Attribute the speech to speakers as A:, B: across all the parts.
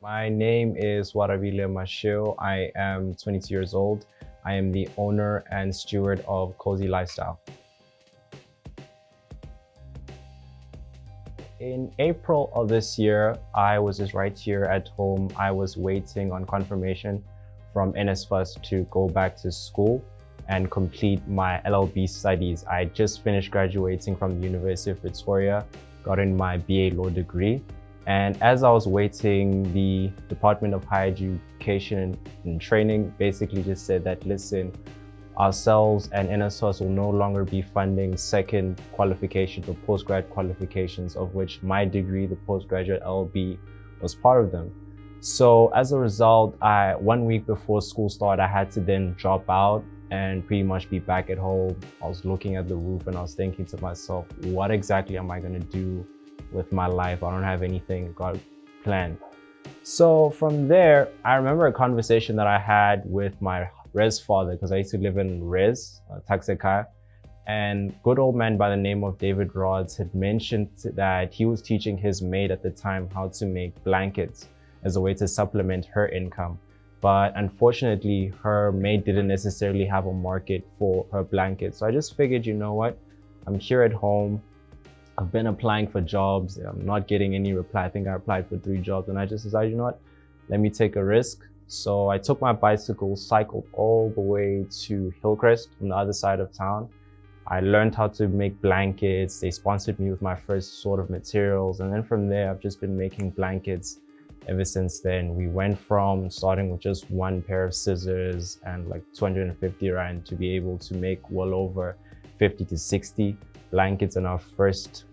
A: My name is Oarbile Mashigo. I am 22 years old. I am the owner and steward of Cozii Lifestyle. In April of this year, I was just right here at home. I was waiting on confirmation from NSFAS to go back to school and complete my LLB studies. I just finished graduating from the University of Pretoria, got in my BA Law degree. And as I was waiting, the Department of Higher Education and Training basically just said that, listen, ourselves and NSFAS will no longer be funding second qualifications or postgrad qualifications, of which my degree, the postgraduate LLB, was part of them. So as a result, 1 week before school started, I had to then drop out and pretty much be back at home. I was looking at the roof and I was thinking to myself, what exactly am I going to do with my life? I don't have anything planned. So from there, I remember a conversation that I had with my res father, because I used to live in res, Taxekaya, and good old man by the name of David Rods had mentioned that he was teaching his maid at the time how to make blankets as a way to supplement her income. But unfortunately, her maid didn't necessarily have a market for her blankets. So I just figured, you know what? I'm here at home. I've been applying for jobs. I'm not getting any reply. I think I applied for 3 jobs and I just decided, you know what? Let me take a risk. So I took my bicycle, cycled all the way to Hillcrest on the other side of town. I learned how to make blankets. They sponsored me with my first sort of materials. And then from there, I've just been making blankets ever since then. We went from starting with just 1 pair of scissors and like 250 rand to be able to make well over 50 to 60 blankets in our first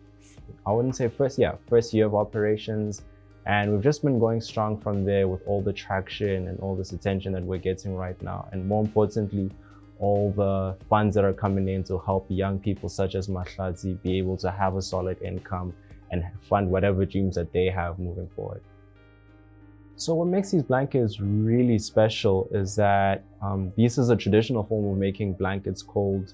A: year of operations. And we've just been going strong from there with all the traction and all this attention that we're getting right now. And more importantly, all the funds that are coming in to help young people such as Mahlatsi be able to have a solid income and fund whatever dreams that they have moving forward. So what makes these blankets really special is that this is a traditional form of making blankets called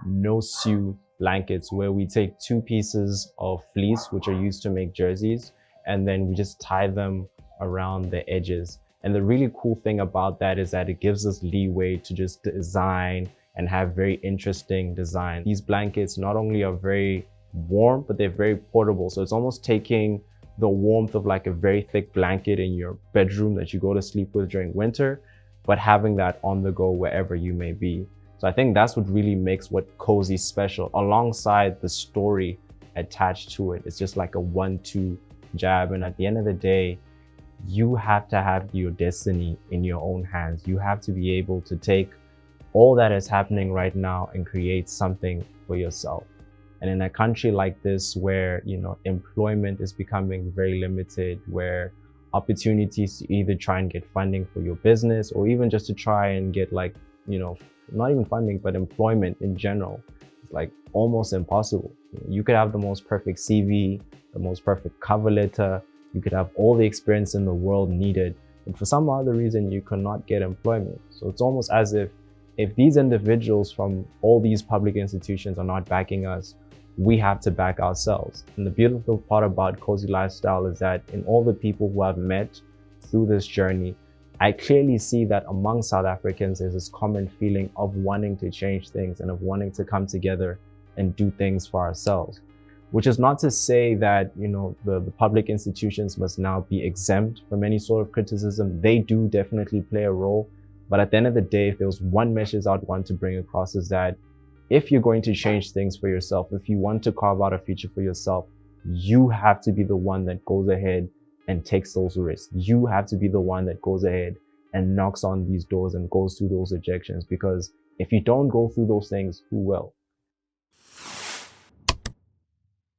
A: no-sew blankets, where we take 2 pieces of fleece, which are used to make jerseys, and then we just tie them around the edges. And the really cool thing about that is that it gives us leeway to just design and have very interesting design. These blankets not only are very warm, but they're very portable. So it's almost taking the warmth of like a very thick blanket in your bedroom that you go to sleep with during winter, but having that on the go wherever you may be. So I think that's what really makes what Cozii special, alongside the story attached to it. It's just like a 1-2 jab. And at the end of the day, you have to have your destiny in your own hands. You have to be able to take all that is happening right now and create something for yourself. And in a country like this, where, you know, employment is becoming very limited, where opportunities to either try and get funding for your business or even just to try and get, like, you know, not even funding, but employment in general, it's like almost impossible. You could have the most perfect CV, the most perfect cover letter, you could have all the experience in the world needed, but for some other reason, you cannot get employment. So it's almost as if these individuals from all these public institutions are not backing us, we have to back ourselves. And the beautiful part about Cozii Lifestyle is that in all the people who I've met through this journey, I clearly see that among South Africans, there's this common feeling of wanting to change things and of wanting to come together and do things for ourselves. Which is not to say that, you know, the public institutions must now be exempt from any sort of criticism. They do definitely play a role. But at the end of the day, if there was one message I'd want to bring across, is that if you're going to change things for yourself, if you want to carve out a future for yourself, you have to be the one that goes ahead and takes those risks. You have to be the one that goes ahead and knocks on these doors and goes through those rejections, because if you don't go through those things, who will?